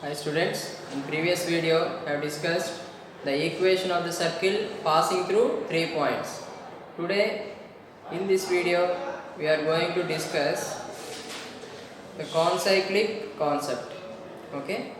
Hi students, in previous video I have discussed the equation of the circle passing through 3 points. Today in this video we are going to discuss the concyclic concept. Okay?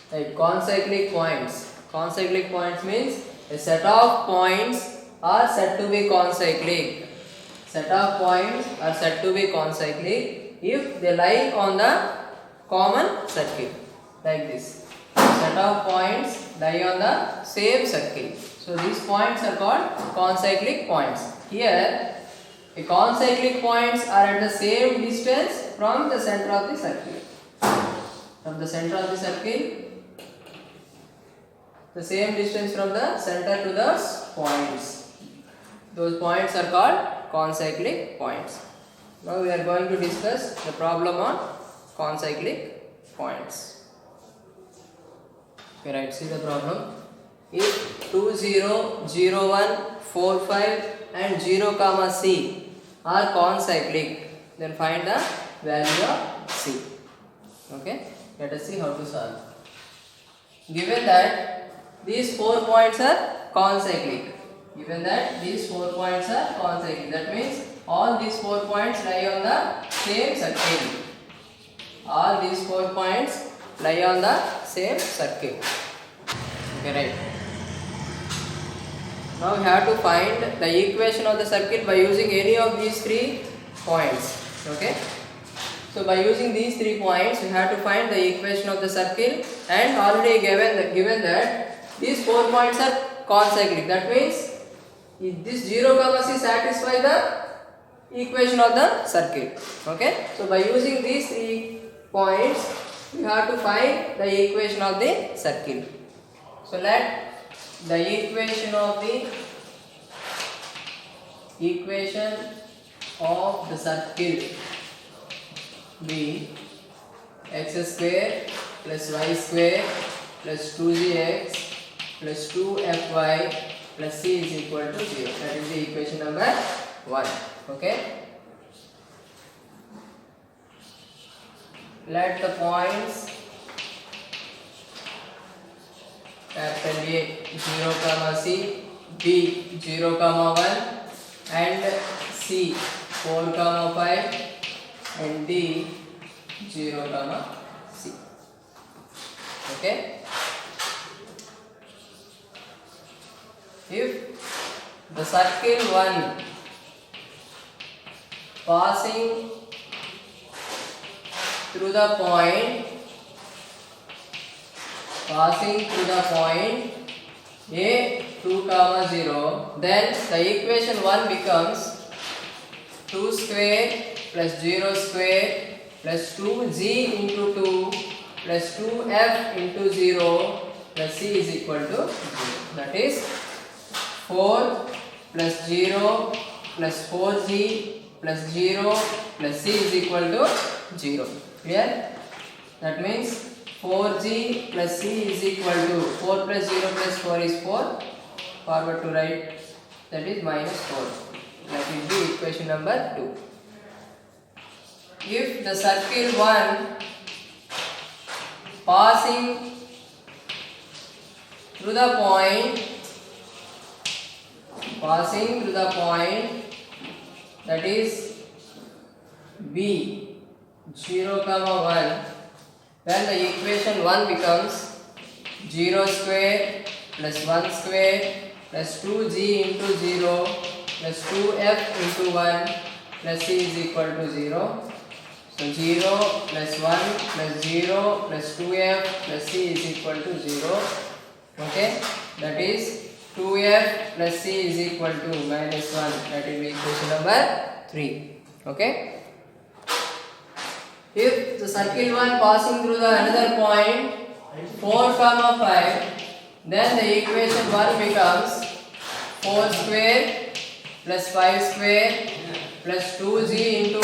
Like concyclic points. Concyclic points means a set of points are said to be concyclic. Set of points are said to be concyclic if they lie on the common circle, like this. Set of points lie on the same circle. So these points are called concyclic points. Here, the concyclic points are at the same distance from the center of the circle. From the center of the circle, the same distance from the center to the points. Those points are called concyclic points. Now we are going to discuss the problem on concyclic points. Okay, right, see the problem. If 2, 0, 0, 1, 4, 5 and 0, comma C are concyclic, then find the value of C. Okay, let us see how to solve. Given that these 4 points are concyclic, that means all these 4 points lie on the same circle. All these 4 points lie on the same circle. Okay, right. Now we have to find the equation of the circle by using any of these 3 points. Okay. So by using these 3 points, we have to find the equation of the circle, and already given that these 4 points are concyclic. That means if this 0, comma C satisfy the equation of the circle. Okay. So by using these 3 points, we have to find the equation of the circle. So let the equation of the circle be x square plus y square plus 2gx plus 2fy plus c is equal to 0. That is the equation number 1. Okay. Let the points capital A 0, comma C, B 0, comma 1 and C 4, comma 5 and D 0, comma C. Okay. If the circle 1 passing through the point A 2, comma 0, then the equation 1 becomes 2 square plus 0 square plus 2g into 2 plus 2f into 0 plus c is equal to 0. That is 4 plus 0 plus 4g plus 0 plus c is equal to 0. Clear? That means 4g plus c is equal to 4 plus 0 plus 4 is 4. Forward to right, that is minus 4. That is the equation number 2. If the circle 1 passing through the point that is B 0, comma 1, then the equation 1 becomes 0 square plus 1 square plus 2g into 0 plus 2f into 1 plus c is equal to 0. So 0 plus 1 plus 0 plus 2f plus c is equal to 0. Okay, that is 2f plus c is equal to minus 1. That is equation number 3. Okay. If the circle 1 passing through the another point 4, comma 5, then the equation 1 becomes 4 square plus 5 square plus 2g into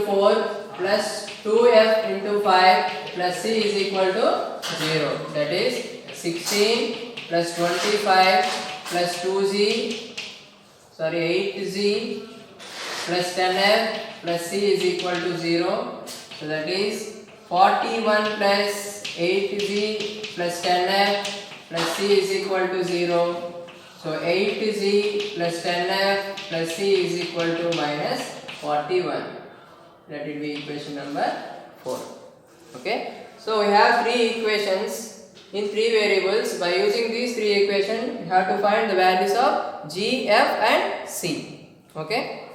4 plus 2f into 5 plus c is equal to 0. That is 16 plus 25 plus 8z plus 10f plus c is equal to 0. So that is 41 plus 8z plus 10f plus c is equal to 0. So 8z plus 10f plus c is equal to minus 41. That will be equation number 4. Okay. So we have three equations in three variables. By using these three equations, we have to find the values of g, f and c. Okay.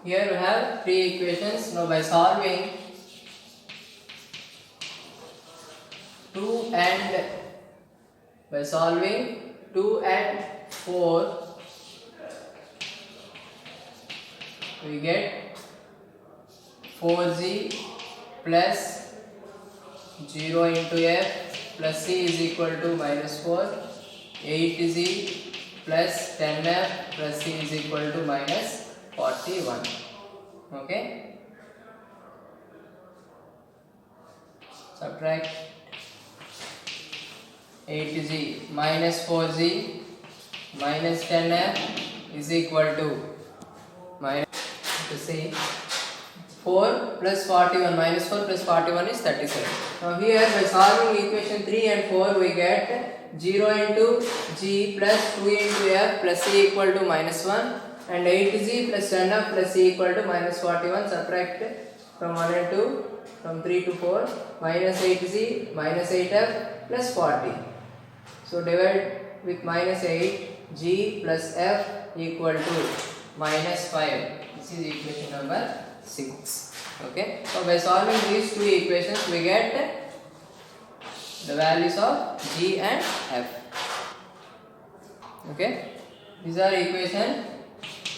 Here we have three equations. Now by solving 2 and 4, we get 4z plus 0 into f plus c is equal to minus 4, 8z plus 10f plus c is equal to minus 41. Okay. Subtract 8z minus 4z minus 10f is equal to minus, to see 4 plus 41, minus 4 plus 41 is 37. Now here by solving equation 3 and 4 we get 0 into g plus 2 into f plus c equal to minus 1 and 8z plus 10f plus c equal to minus 41. Subtract from 1 and 2, from 3 to 4, minus 8z minus 8f plus 40. So divide with minus 8, g plus f equal to minus 5. This is equation number 6. Okay. So by solving these two equations we get the values of g and f. Okay. These are equation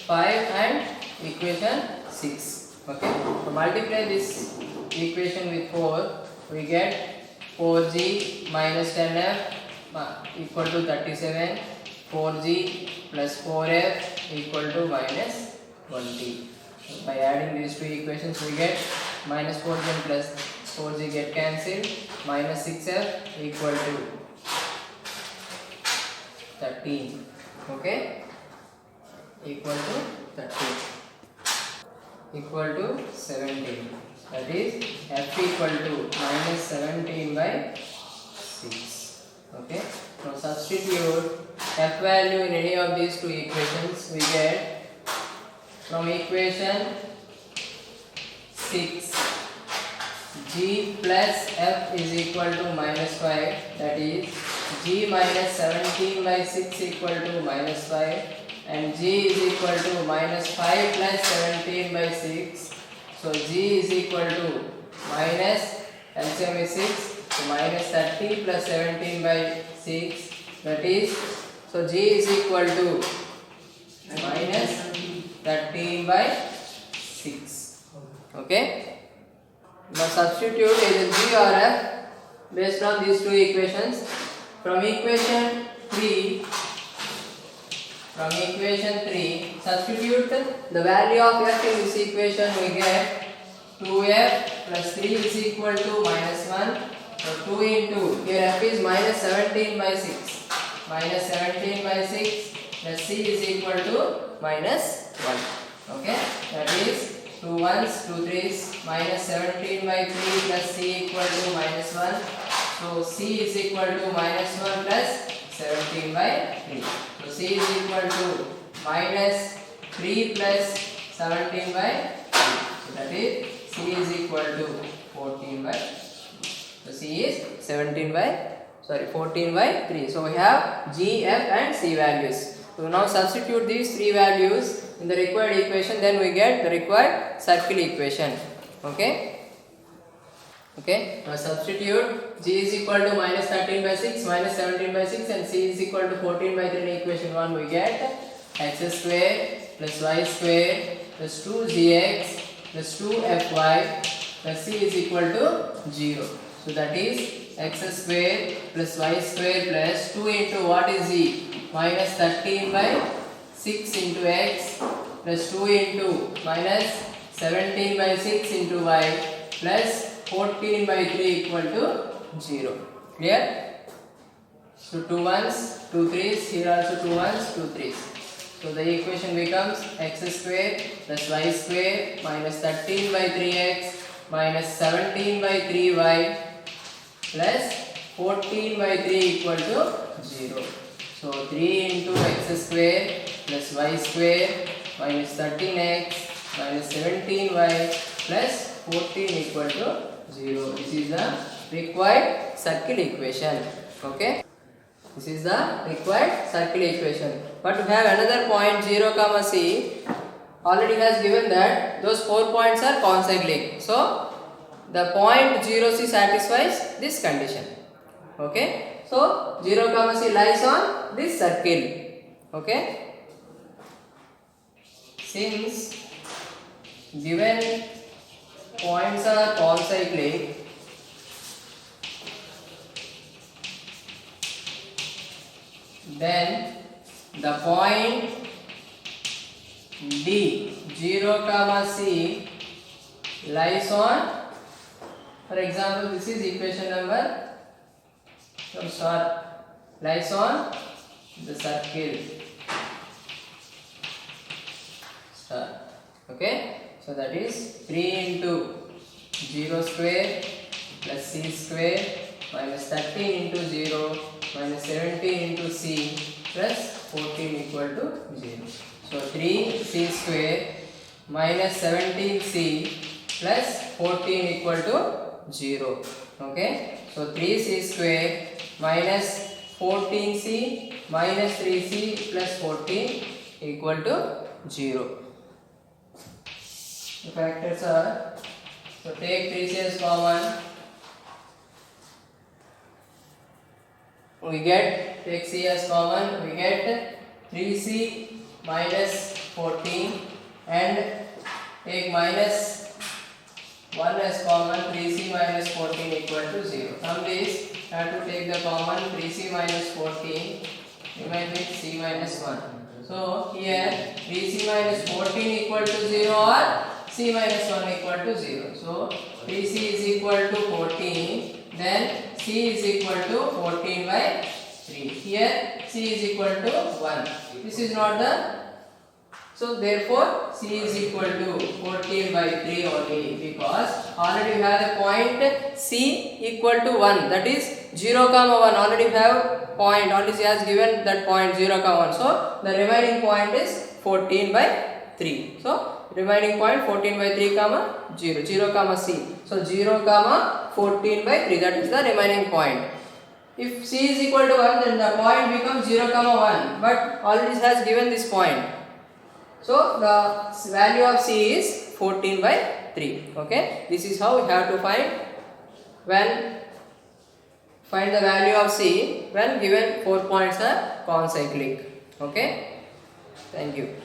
5 and equation 6. Okay. So multiply this equation with 4, we get 4g minus 10f equal to 37, 4g plus 4f equal to minus 20. By adding these two equations we get minus 4g and plus 4g get cancelled, minus 6f equal to 13. Okay. Equal to 13 equal to 17. That is f equal to minus 17 by 6. Okay. Now substitute f value in any of these two equations. We get from equation 6 g plus f is equal to minus 5. That is g minus 17 by 6 equal to minus 5. And g is equal to minus 5 plus 17 by 6. So g is equal to minus, LCM is 6, so minus 30 plus 17 by 6. That is, so g is equal to minus 13 by 6. Okay. Now substitute either g or f based on these two equations. From equation 3, substitute the value of f in this equation. We get 2f plus 3 is equal to minus 1. So 2 into, here f is minus 17 by 6. Minus 17 by 6 plus c is equal to minus 1. Okay. That is 2 1s, 2 3s, minus 17 by 3 plus c equal to minus 1. So c is equal to minus 1 plus 17 by 3. So c is equal to minus 3 plus 17 by 3. So that is c is equal to 14 by 3. So c is 14 by 3. So we have g, f and c values. So now substitute these three values in the required equation, then we get the required circle equation. Okay. Okay, now substitute g is equal to minus 13 by 6, minus 17 by 6 and c is equal to 14 by 3 in equation 1. We get x square plus y square plus 2gx plus 2fy plus c is equal to 0. So that is x square plus y square plus 2 into what is z? Minus 13 by 6 into x plus 2 into minus 17 by 6 into y plus 14 by 3 equal to 0. Clear? So 2 1s, 2 3s, here also 2 1s, 2 3s. So the equation becomes x square plus y square minus 13 by 3x minus 17 by 3y plus 14 by 3 equal to 0. So 3 into x square plus y square minus 13x minus 17y plus 14 equal to 0. This is the required circle equation. Okay. This is the required circle equation. But we have another point 0 comma c. Already has given that those 4 points are concyclic. So the point 0c satisfies this condition. Okay. So 0 comma c lies on this circle. Okay. Since given points are concyclic, then the point D 0 comma c lies on, for example, this is equation number, lies on the circle star. Okay, so that is 3 into 0 square plus c square minus 13 into 0 minus 17 into c plus 14 equal to 0. So 3c square minus 17c plus 14 equal to 0. Okay, so 3c square minus 14c minus 3c plus 14 equal to 0. The factors are, so take 3c as common, we get, take c as common, we get 3c minus 14 and take minus 1 as common, 3c minus 14 equal to 0. From this, I have to take the common 3c minus 14, remain with c minus 1. So here 3c minus 14 equal to 0 or c minus 1 equal to 0. So 3c is equal to 14, then c is equal to 14 by 3. Here c is equal to 1. This is not the, so therefore c is equal to 14 by 3 only, because already we have the point c equal to 1, that is 0 comma 1. Already we have point, already he has given that point 0 comma 1. So the remaining point is 14 by 3. So remaining point 14 by 3 comma 0, 0 comma c. So 0 comma 14 by 3, that is the remaining point. If c is equal to 1, then the point becomes 0 comma 1, but already has given this point. So the value of c is 14 by 3. Okay, this is how we have to find the value of c when given 4 points are concyclic. Okay, thank you.